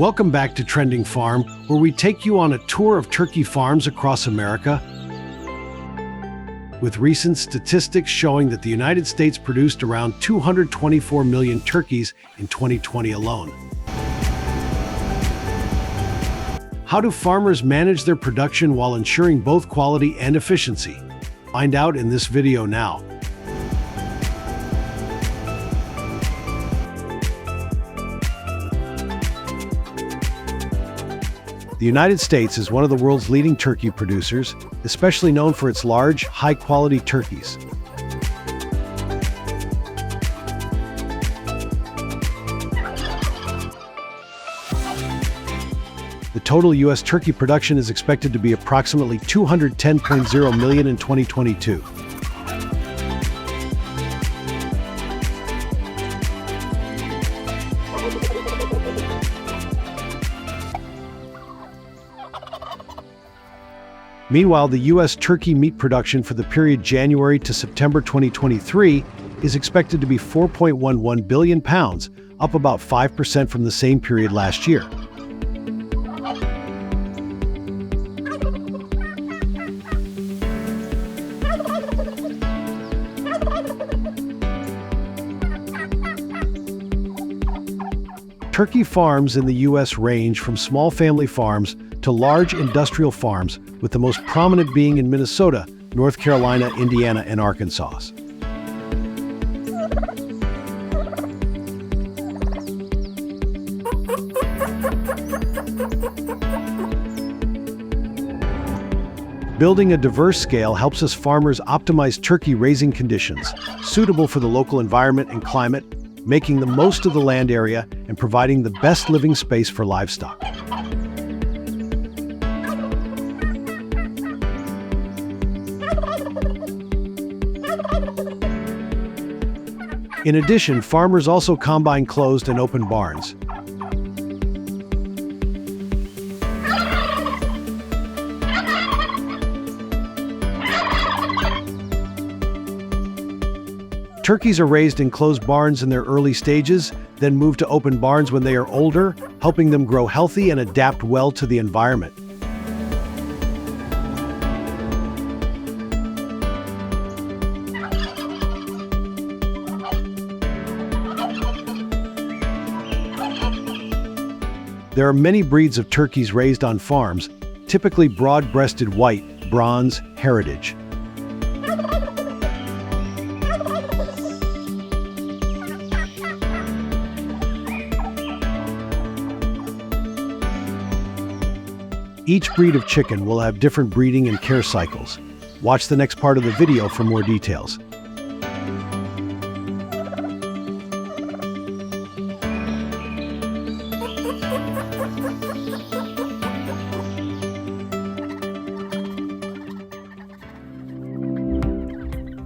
Welcome back to Trending Farm, where we take you on a tour of turkey farms across America, with recent statistics showing that the United States produced around 224 million turkeys in 2020 alone. How do farmers manage their production while ensuring both quality and efficiency? Find out in this video now. The United States is one of the world's leading turkey producers, especially known for its large, high-quality turkeys. The total U.S. turkey production is expected to be approximately 210.0 million in 2022. Meanwhile, the U.S. turkey meat production for the period January to September 2023 is expected to be 4.11 billion pounds, up about 5% from the same period last year. Turkey farms in the U.S. range from small family farms to large industrial farms, with the most prominent being in Minnesota, North Carolina, Indiana, and Arkansas. Building a diverse scale helps us farmers optimize turkey raising conditions, suitable for the local environment and climate, making the most of the land area and providing the best living space for livestock. In addition, farmers also combine closed and open barns. Turkeys are raised in closed barns in their early stages, then move to open barns when they are older, helping them grow healthy and adapt well to the environment. There are many breeds of turkeys raised on farms, typically broad-breasted white, bronze, heritage. Each breed of chicken will have different breeding and care cycles. Watch the next part of the video for more details.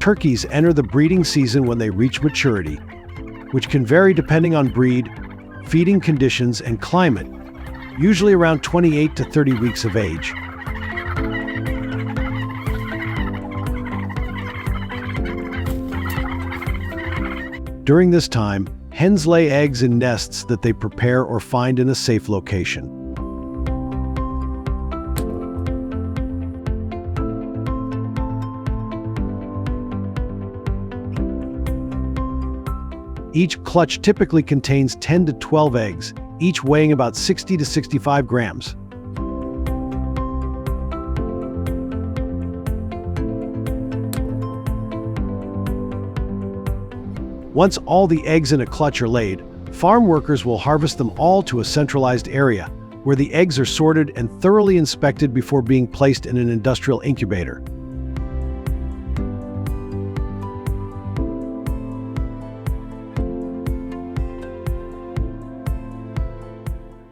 Turkeys enter the breeding season when they reach maturity, which can vary depending on breed, feeding conditions, and climate, usually around 28 to 30 weeks of age. During this time, hens lay eggs in nests that they prepare or find in a safe location. Each clutch typically contains 10 to 12 eggs, each weighing about 60 to 65 grams. Once all the eggs in a clutch are laid, farm workers will harvest them all to a centralized area, where the eggs are sorted and thoroughly inspected before being placed in an industrial incubator.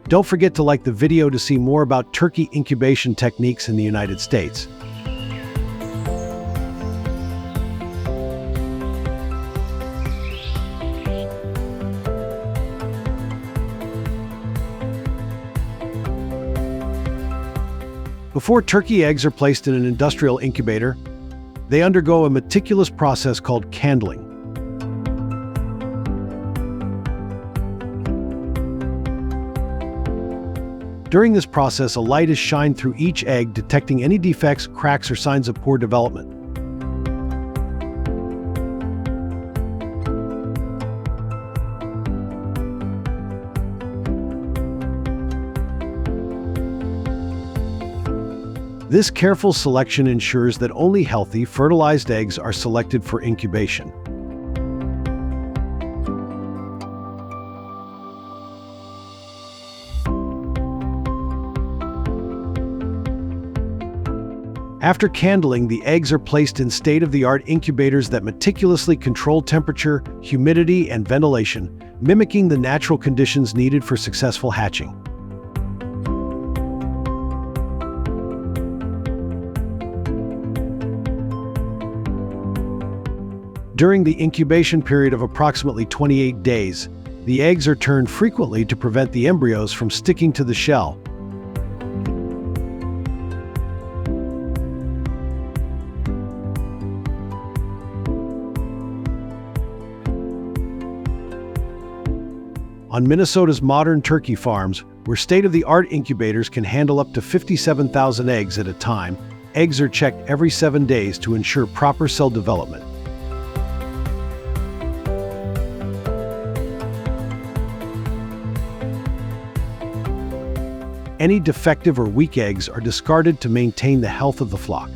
Don't forget to like the video to see more about turkey incubation techniques in the United States. Before turkey eggs are placed in an industrial incubator, they undergo a meticulous process called candling. During this process, a light is shined through each egg, detecting any defects, cracks, or signs of poor development. This careful selection ensures that only healthy, fertilized eggs are selected for incubation. After candling, the eggs are placed in state-of-the-art incubators that meticulously control temperature, humidity, and ventilation, mimicking the natural conditions needed for successful hatching. During the incubation period of approximately 28 days, the eggs are turned frequently to prevent the embryos from sticking to the shell. On Minnesota's modern turkey farms, where state-of-the-art incubators can handle up to 57,000 eggs at a time, eggs are checked every 7 days to ensure proper cell development. Any defective or weak eggs are discarded to maintain the health of the flock.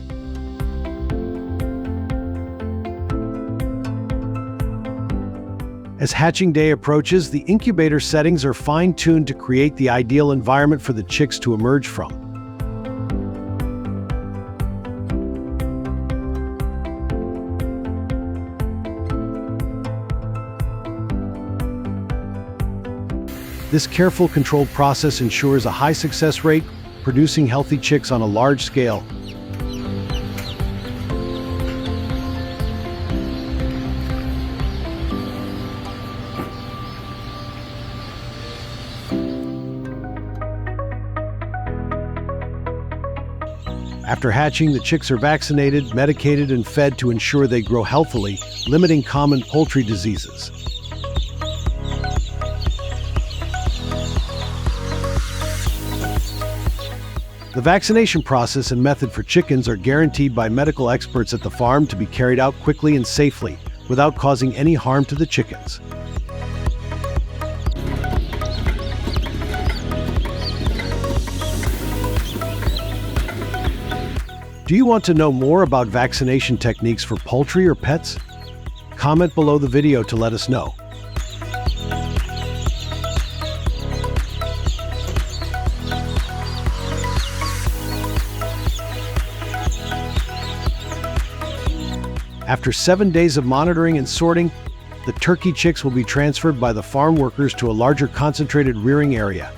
As hatching day approaches, the incubator settings are fine-tuned to create the ideal environment for the chicks to emerge from. This careful, controlled process ensures a high success rate, producing healthy chicks on a large scale. After hatching, the chicks are vaccinated, medicated, and fed to ensure they grow healthily, limiting common poultry diseases. The vaccination process and method for chickens are guaranteed by medical experts at the farm to be carried out quickly and safely, without causing any harm to the chickens. Do you want to know more about vaccination techniques for poultry or pets? Comment below the video to let us know. After 7 days of monitoring and sorting, the turkey chicks will be transferred by the farm workers to a larger concentrated rearing area.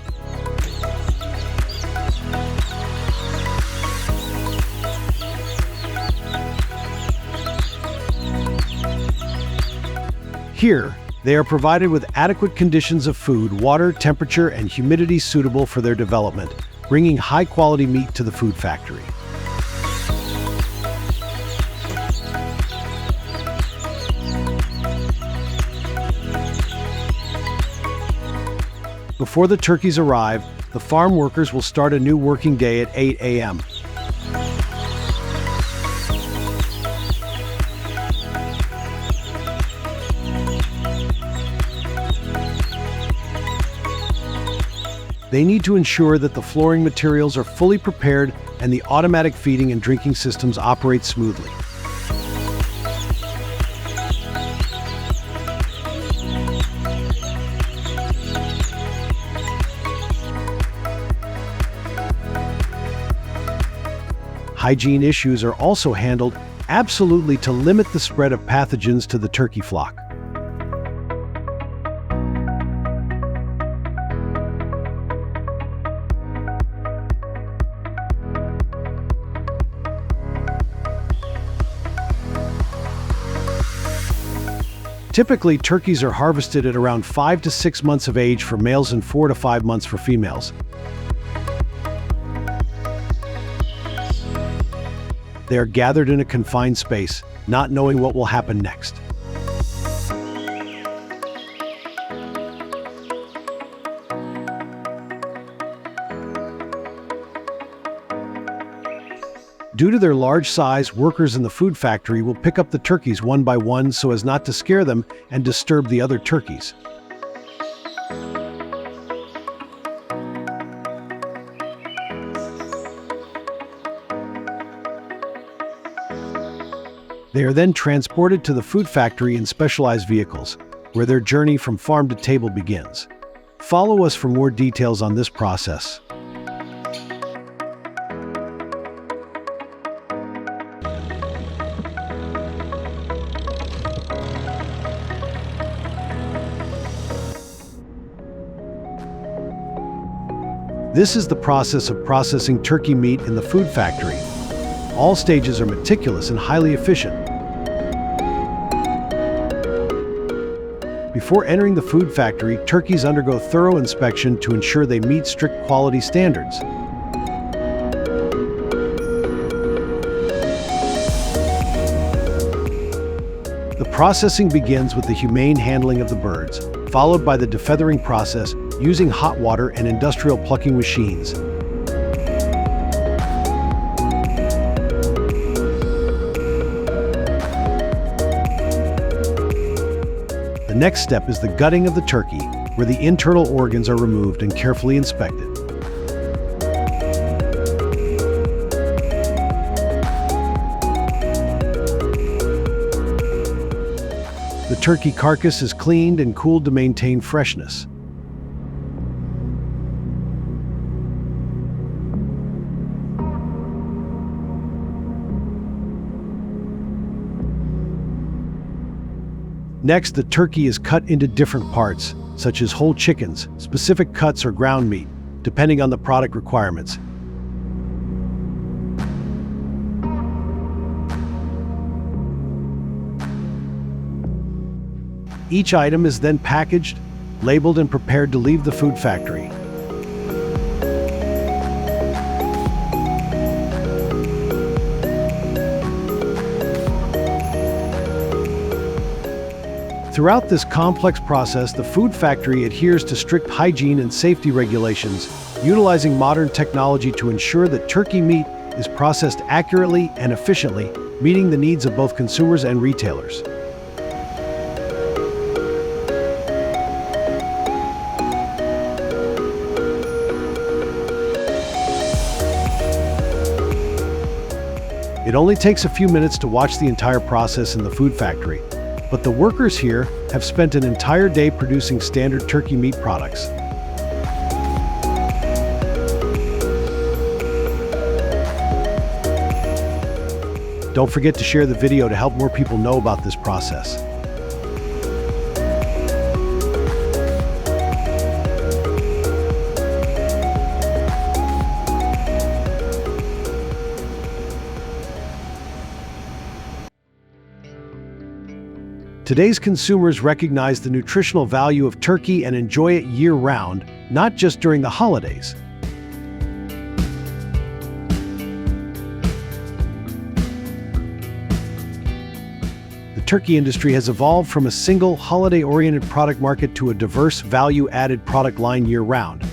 Here, they are provided with adequate conditions of food, water, temperature, and humidity suitable for their development, bringing high-quality meat to the food factory. Before the turkeys arrive, the farm workers will start a new working day at 8 a.m. They need to ensure that the flooring materials are fully prepared and the automatic feeding and drinking systems operate smoothly. Hygiene issues are also handled absolutely to limit the spread of pathogens to the turkey flock. Typically, turkeys are harvested at around 5 to 6 months of age for males and 4 to 5 months for females. They are gathered in a confined space, not knowing what will happen next. Due to their large size, workers in the food factory will pick up the turkeys one by one so as not to scare them and disturb the other turkeys. They are then transported to the food factory in specialized vehicles, where their journey from farm to table begins. Follow us for more details on this process. This is the process of processing turkey meat in the food factory. All stages are meticulous and highly efficient. Before entering the food factory, turkeys undergo thorough inspection to ensure they meet strict quality standards. The processing begins with the humane handling of the birds, followed by the defeathering process using hot water and industrial plucking machines. The next step is the gutting of the turkey, where the internal organs are removed and carefully inspected. The turkey carcass is cleaned and cooled to maintain freshness. Next, the turkey is cut into different parts, such as whole chickens, specific cuts, or ground meat, depending on the product requirements. Each item is then packaged, labeled, and prepared to leave the food factory. Throughout this complex process, the food factory adheres to strict hygiene and safety regulations, utilizing modern technology to ensure that turkey meat is processed accurately and efficiently, meeting the needs of both consumers and retailers. It only takes a few minutes to watch the entire process in the food factory, but the workers here have spent an entire day producing standard turkey meat products. Don't forget to share the video to help more people know about this process. Today's consumers recognize the nutritional value of turkey and enjoy it year-round, not just during the holidays. The turkey industry has evolved from a single holiday-oriented product market to a diverse value-added product line year-round.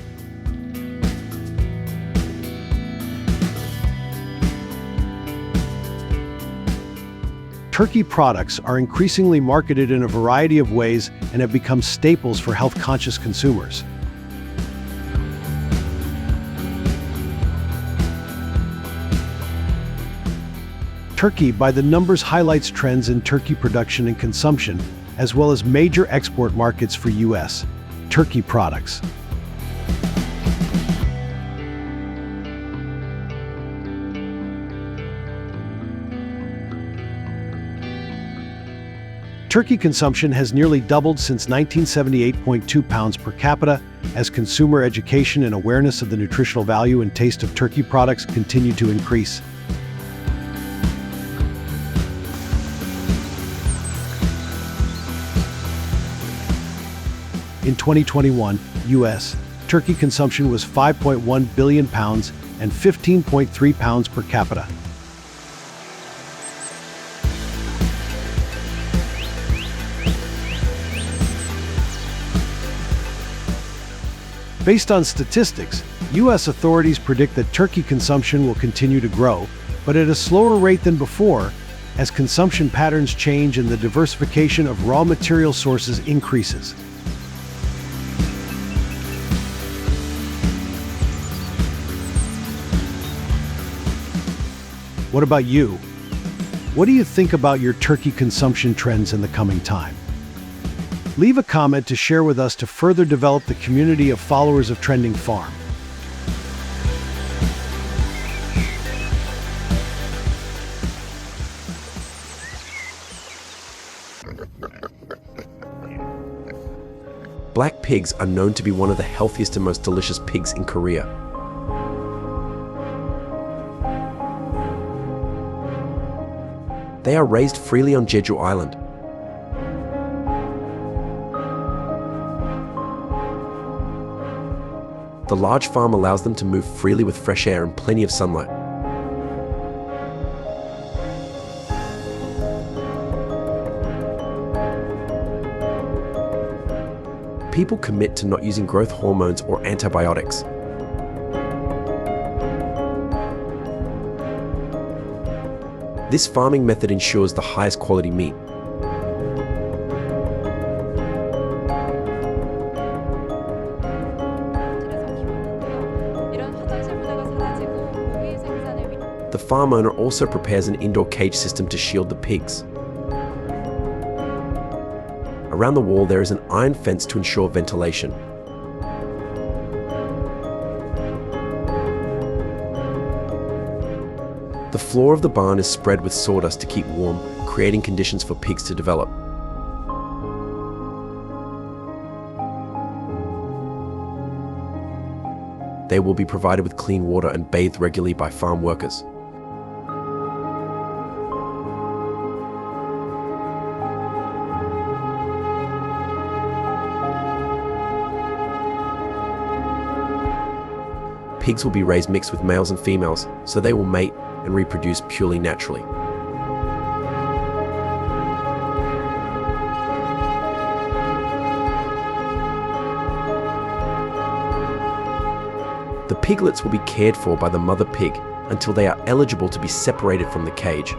Turkey products are increasingly marketed in a variety of ways and have become staples for health-conscious consumers. Turkey by the Numbers highlights trends in turkey production and consumption, as well as major export markets for U.S. turkey products. Turkey consumption has nearly doubled since 1978.2 pounds per capita, as consumer education and awareness of the nutritional value and taste of turkey products continue to increase. In 2021, U.S. turkey consumption was 5.1 billion pounds and 15.3 pounds per capita. Based on statistics, U.S. authorities predict that turkey consumption will continue to grow, but at a slower rate than before, as consumption patterns change and the diversification of raw material sources increases. What about you? What do you think about your turkey consumption trends in the coming time? Leave a comment to share with us to further develop the community of followers of Trending Farm. Black pigs are known to be one of the healthiest and most delicious pigs in Korea. They are raised freely on Jeju Island. The large farm allows them to move freely with fresh air and plenty of sunlight. People commit to not using growth hormones or antibiotics. This farming method ensures the highest quality meat. The farm owner also prepares an indoor cage system to shield the pigs. Around the wall there is an iron fence to ensure ventilation. The floor of the barn is spread with sawdust to keep warm, creating conditions for pigs to develop. They will be provided with clean water and bathed regularly by farm workers. Pigs will be raised mixed with males and females, so they will mate and reproduce purely naturally. The piglets will be cared for by the mother pig until they are eligible to be separated from the cage.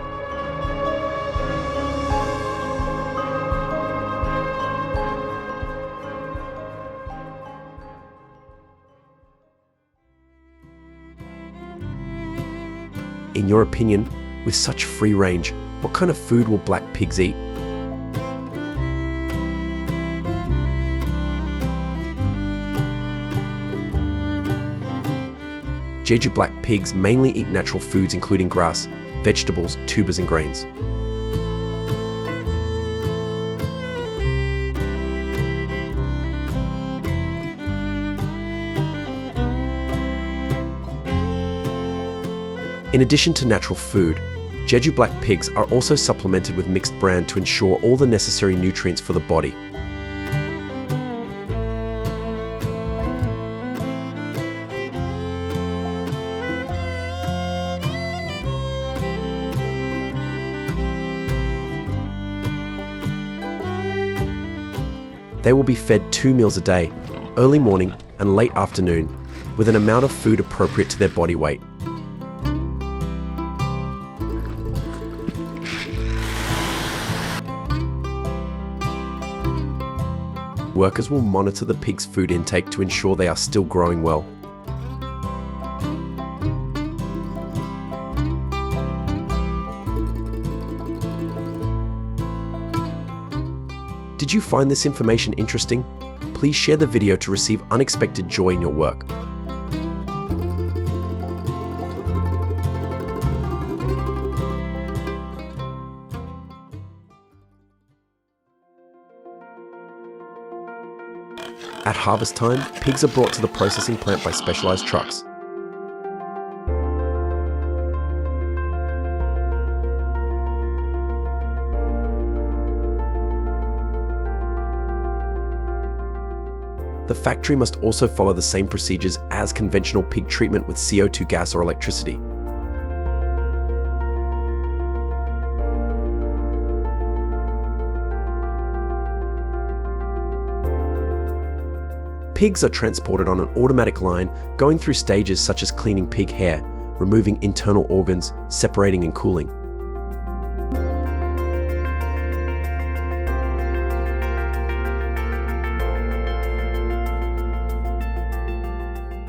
In your opinion, with such free range, what kind of food will black pigs eat? Jeju black pigs mainly eat natural foods including grass, vegetables, tubers and grains. In addition to natural food, Jeju black pigs are also supplemented with mixed bran to ensure all the necessary nutrients for the body. They will be fed 2 meals a day, early morning and late afternoon, with an amount of food appropriate to their body weight. Workers will monitor the pig's food intake to ensure they are still growing well. Did you find this information interesting? Please share the video to receive unexpected joy in your work. At harvest time, pigs are brought to the processing plant by specialized trucks. The factory must also follow the same procedures as conventional pig treatment with CO2 gas or electricity. Pigs are transported on an automatic line, going through stages such as cleaning pig hair, removing internal organs, separating and cooling.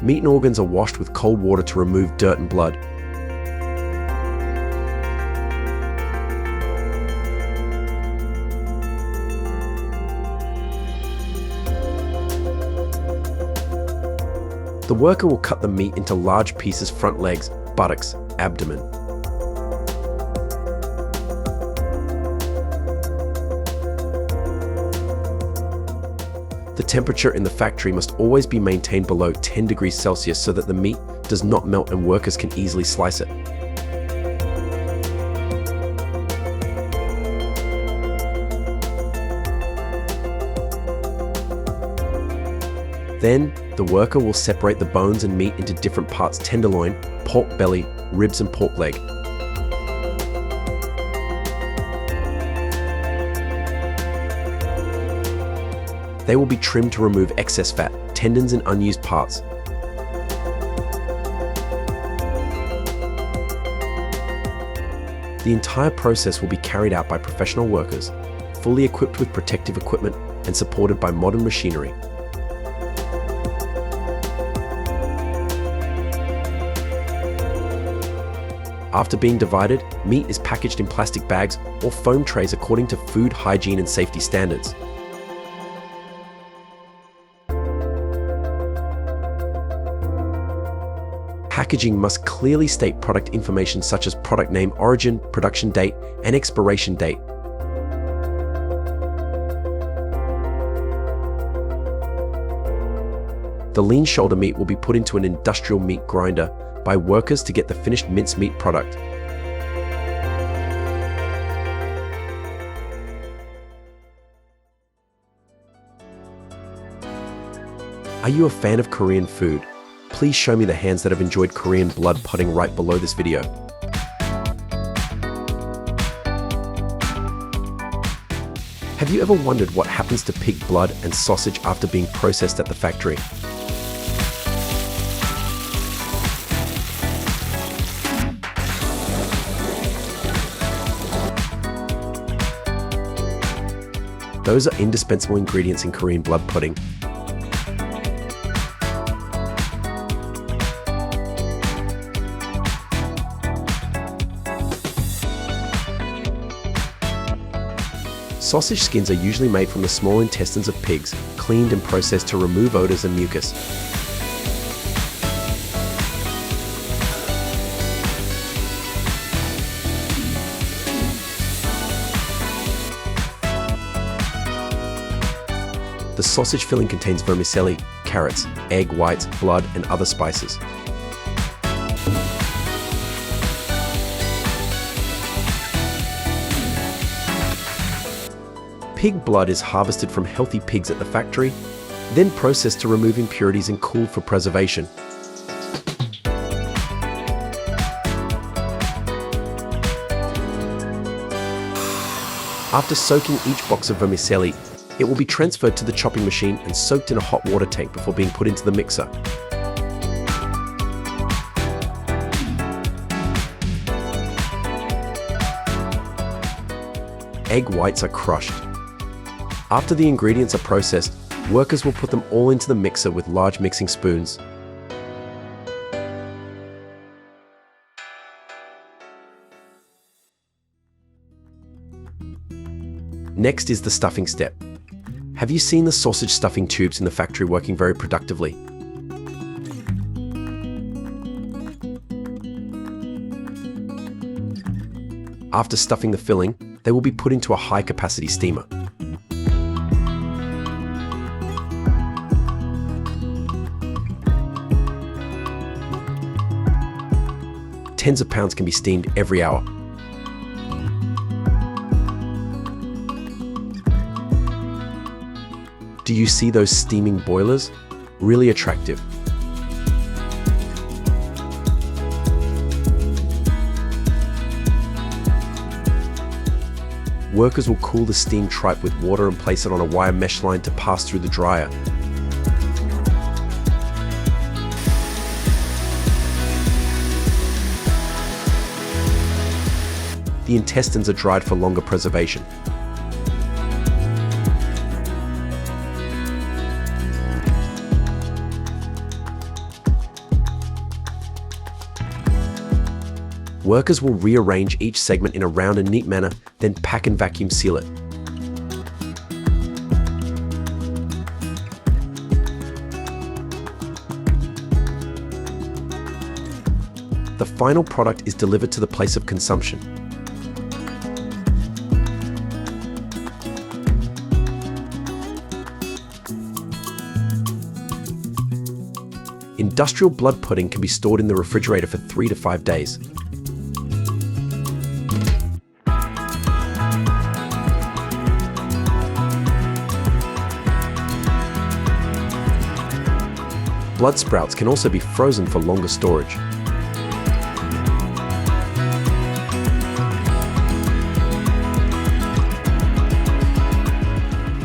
Meat and organs are washed with cold water to remove dirt and blood. The worker will cut the meat into large pieces: front legs, buttocks, abdomen. The temperature in the factory must always be maintained below 10 degrees Celsius so that the meat does not melt and workers can easily slice it. Then, the worker will separate the bones and meat into different parts: tenderloin, pork belly, ribs and pork leg. They will be trimmed to remove excess fat, tendons and unused parts. The entire process will be carried out by professional workers, fully equipped with protective equipment and supported by modern machinery. After being divided, meat is packaged in plastic bags or foam trays according to food hygiene and safety standards. Packaging must clearly state product information such as product name, origin, production date, and expiration date. The lean shoulder meat will be put into an industrial meat grinder by workers to get the finished mincemeat product. Are you a fan of Korean food? Please show me the hands that have enjoyed Korean blood putting right below this video. Have you ever wondered what happens to pig blood and sausage after being processed at the factory? Those are indispensable ingredients in Korean blood pudding. Sausage skins are usually made from the small intestines of pigs, cleaned and processed to remove odors and mucus. The sausage filling contains vermicelli, carrots, egg whites, blood, and other spices. Pig blood is harvested from healthy pigs at the factory, then processed to remove impurities and cooled for preservation. After soaking each box of vermicelli, it will be transferred to the chopping machine and soaked in a hot water tank before being put into the mixer. Egg whites are crushed. After the ingredients are processed, workers will put them all into the mixer with large mixing spoons. Next is the stuffing step. Have you seen the sausage stuffing tubes in the factory working very productively? After stuffing the filling, they will be put into a high-capacity steamer. Tens of pounds can be steamed every hour. Do you see those steaming boilers? Really attractive. Workers will cool the steamed tripe with water and place it on a wire mesh line to pass through the dryer. the intestines are dried for longer preservation. Workers will rearrange each segment in a round and neat manner, then pack and vacuum seal it. The final product is delivered to the place of consumption. Industrial blood pudding can be stored in the refrigerator for 3 to 5 days. Blood sprouts can also be frozen for longer storage.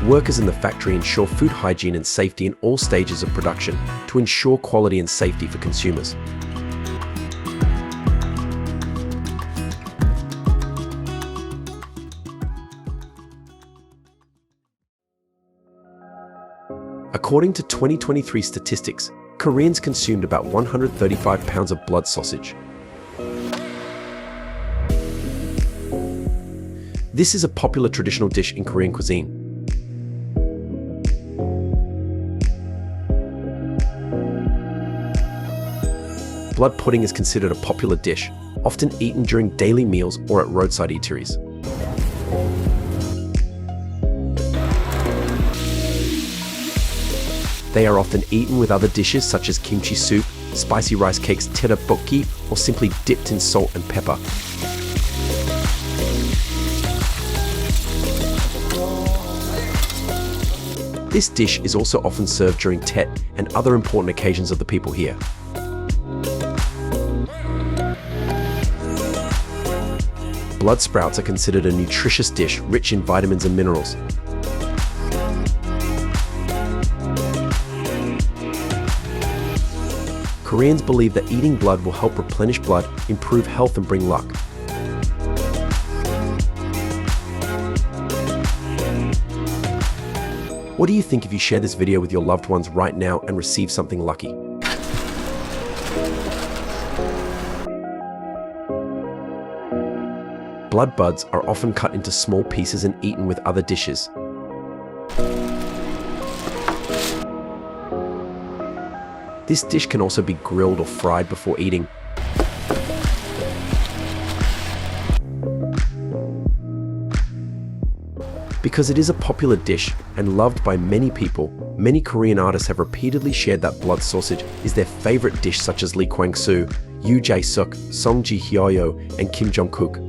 Workers in the factory ensure food hygiene and safety in all stages of production to ensure quality and safety for consumers. According to 2023 statistics, Koreans consumed about 135 pounds of blood sausage. This is a popular traditional dish in Korean cuisine. Blood pudding is considered a popular dish, often eaten during daily meals or at roadside eateries. They are often eaten with other dishes such as kimchi soup, spicy rice cakes, tteokbokki, or simply dipped in salt and pepper. This dish is also often served during Tet and other important occasions of the people here. Blood sprouts are considered a nutritious dish rich in vitamins and minerals. Koreans believe that eating blood will help replenish blood, improve health, and bring luck. What do you think if you share this video with your loved ones right now and receive something lucky? Blood buds are often cut into small pieces and eaten with other dishes. This dish can also be grilled or fried before eating. Because it is a popular dish and loved by many people, many Korean artists have repeatedly shared that blood sausage is their favorite dish, such as Lee Kwang-soo, Yoo Jae-suk, Song Ji-hyo, and Kim Jong-kook.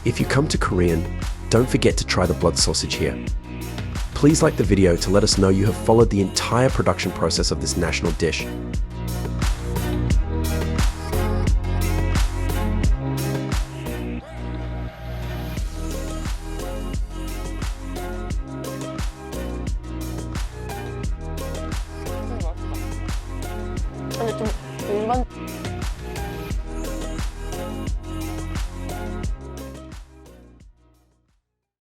If you come to Korean, don't forget to try the blood sausage here. Please like the video to let us know you have followed the entire production process of this national dish.